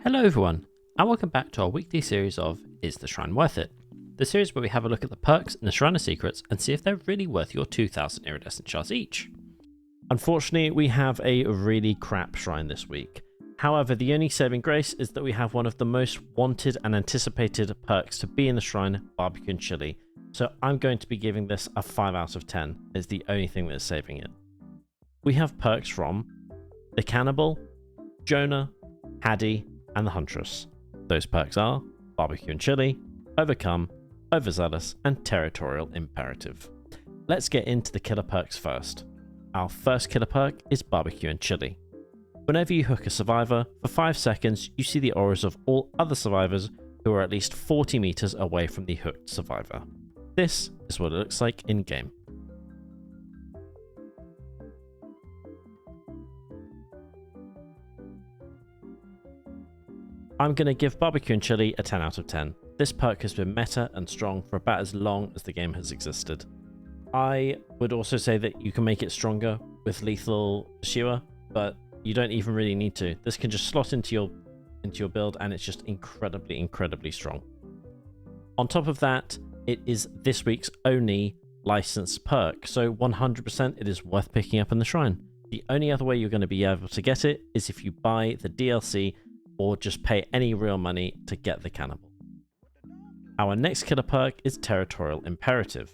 Hello everyone, and welcome back to our weekly series of Is the Shrine Worth It? The series where we have a look at the perks and the Shrine of Secrets and see if they're really worth your 2,000 iridescent shards each. Unfortunately, we have a really crap shrine this week. However, the only saving grace is that we have one of the most wanted and anticipated perks to be in the shrine, barbecue and chili. So I'm going to be giving this a 5 out of 10. It's the only thing that's saving it. We have perks from the Cannibal, Jonah, Haddie, and the Huntress. Those perks are Barbecue and Chili, Overcome, Overzealous, and Territorial Imperative. Let's get into the killer perks first. Our first killer perk is Barbecue and Chili. Whenever you hook a survivor, for 5 seconds you see the auras of all other survivors who are at least 40 meters away from the hooked survivor. This is what it looks like in game. I'm going to give Barbecue and Chili a 10 out of 10. This perk has been meta and strong for about as long as the game has existed. I would also say that you can make it stronger with Lethal Pursuer, but you don't even really need to. This can just slot into your build and it's just incredibly strong. On top of that, it is this week's only licensed perk, so 100% it is worth picking up in the shrine. The only other way you're going to be able to get it is if you buy the DLC or just pay any real money to get the Cannibal. Our next killer perk is Territorial Imperative.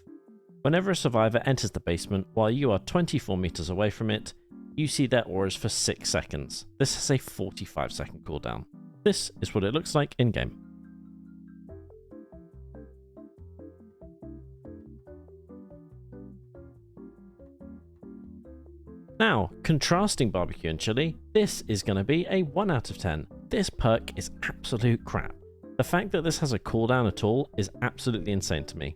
Whenever a survivor enters the basement while you are 24 meters away from it, you see their auras for 6 seconds. This has a 45-second cooldown. This is what it looks like in-game. Now, contrasting Barbecue and Chili, this is going to be a 1 out of 10. This perk is absolute crap. The fact that this has a cooldown at all is absolutely insane to me.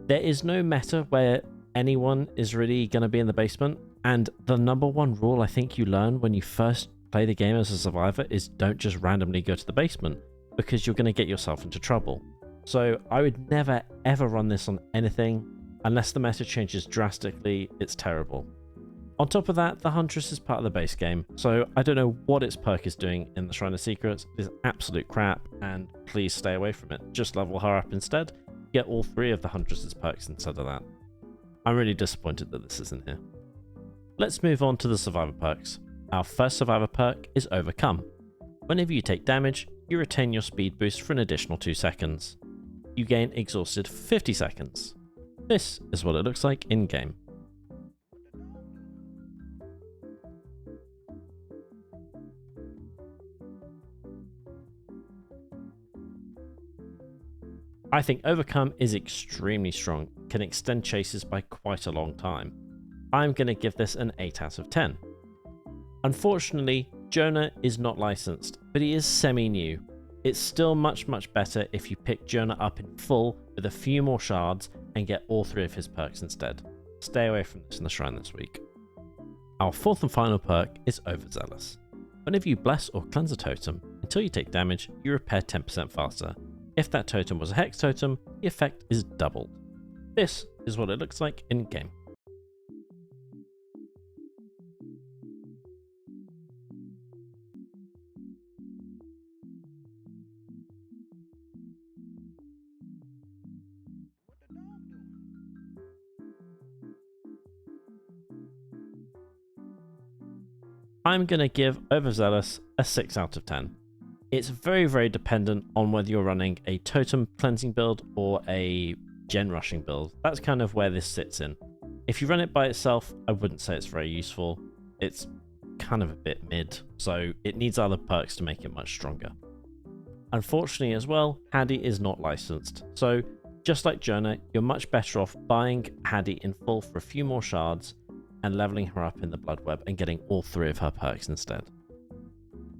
There is no meta where anyone is really going to be in the basement, and the number one rule I think you learn when you first play the game as a survivor is don't just randomly go to the basement, because you're going to get yourself into trouble. So I would never ever run this on anything. Unless the meta changes drastically, it's terrible. On top of that, the Huntress is part of the base game, so I don't know what its perk is doing in the Shrine of Secrets. It is absolute crap, and please stay away from it. Just level her up instead. Get all 3 of the Huntress's perks instead of that. I'm really disappointed that this isn't here. Let's move on to the Survivor perks. Our first Survivor perk is Overcome. Whenever you take damage, you retain your speed boost for an additional 2 seconds. You gain Exhausted for 50 seconds. This is what it looks like in-game. I think Overcome is extremely strong, can extend chases by quite a long time. I'm going to give this an 8 out of 10. Unfortunately, Jonah is not licensed, but he is semi-new. It's still much better if you pick Jonah up in full with a few more shards and get all 3 of his perks instead. Stay away from this in the shrine this week. Our fourth and final perk is Overzealous. Whenever you bless or cleanse a totem, until you take damage, you repair 10% faster. If that totem was a hex totem, the effect is doubled. This is what it looks like in-game. I'm going to give Overzealous a 6 out of 10. It's very dependent on whether you're running a totem cleansing build or a gen rushing build. That's kind of where this sits in. If you run it by itself, I wouldn't say it's very useful. It's kind of a bit mid, so it needs other perks to make it much stronger. Unfortunately as well, Haddie is not licensed, so just like Jonah, you're much better off buying Haddie in full for a few more shards and leveling her up in the Blood Web and getting all 3 of her perks instead.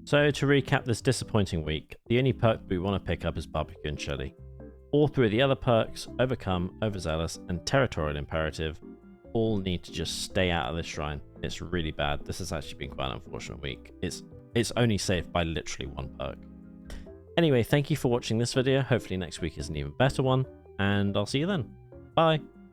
So to recap this disappointing week, the only perk we want to pick up is Barbecue and Chili. All 3 of the other perks, Overcome, Overzealous, and Territorial Imperative, all need to just stay out of this shrine. It's really bad. This has actually been quite an unfortunate week. It's only saved by literally 1 perk. Anyway, thank you for watching this video. Hopefully next week is an even better one, and I'll see you then. Bye!